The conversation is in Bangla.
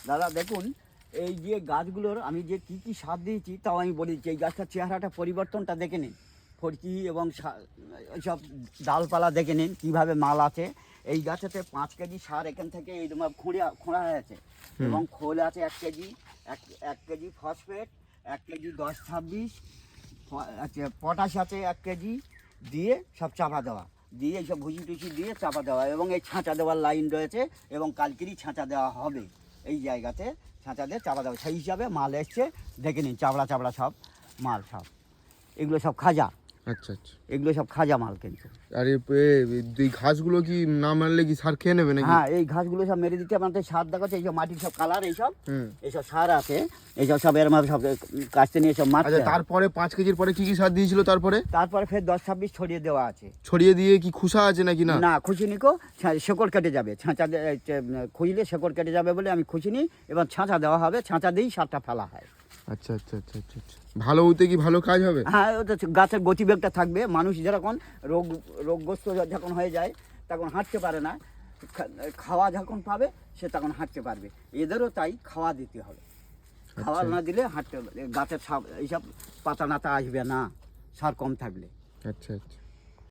দাদা দেখুন, এই যে গাছগুলোর আমি যে কি কি সার দিয়েছি তাও আমি বলি, যে এই গাছটার চেহারাটা পরিবর্তনটা দেখে নিন, ফড়কি এবং এইসব ডালপালা দেখে নিন কীভাবে মাল আছে। এই গাছেতে 5 কেজি সার এখান থেকে এই তোমার খোঁড়া হয়েছে, এবং খোল আছে 1 কেজি, 1 কেজি ফসফেট, 1 কেজি 10-26 আচ্ছা পটাশ আছে 1 কেজি, দিয়ে সব চাপা দেওয়া, দিয়ে এইসব ভুসি টুসি দিয়ে চাপা দেওয়া, এবং এই ছাঁচা দেওয়ার লাইন রয়েছে, এবং কালকেরই ছাঁচা দেওয়া হবে। এই জায়গাতে ছাঁচা দিয়ে চাপা দেওয়া, সেই হিসাবে মাল এসছে দেখে নিন, চাবড়া চাবড়া সব মাল, সব এগুলো সব খাজা। আচ্ছা আচ্ছা। এগুলো সব খাজা মাল কিন্তু। আর এই ঘাসগুলো কি না মারলে কি সার খেয়ে নেবে নাকি? হ্যাঁ, এই ঘাসগুলো সব মেরে দিতে আপনাদের সার দেখাচ্ছে, এইসব মাটির সব কালার, এইসব এইসব সার আছে, এইসব সব এর মধ্যে সব কাটতে নিয়ে সব মারতে। আচ্ছা, তারপরে 5 কেজির পরে কি কি সার দিয়েছিল? তারপরে ফের 10-26 ছড়িয়ে দেওয়া আছে। ছড়িয়ে দিয়ে কি খুশা আছে নাকি? না না, খুশিনিকো শেকড় কেটে যাবে, ছাঁচা খুঁজলে শেকড় কেটে যাবে বলে আমি খুশিনি, এবং ছাঁচা দেওয়া হবে, ছাঁচা দিয়েই সারটা ফেলা হয়। আচ্ছা আচ্ছা আচ্ছা আচ্ছা আচ্ছা। ভালো হতে কি ভালো কাজ হবে? হ্যাঁ, ওটা গাছের গতিবেগটা থাকবে। মানুষ যেরকম রোগগ্রস্ত যখন হয়ে যায় তখন হাঁটতে পারে না, খাওয়া যখন পাবে সে তখন হাঁটতে পারবে। এদেরও তাই খাওয়া দিতে হবে, খাওয়া না দিলে হাঁটতে হবে। গাছের এইসব পাতা নাতা আসবে না সার কম থাকলে। আচ্ছা আচ্ছা।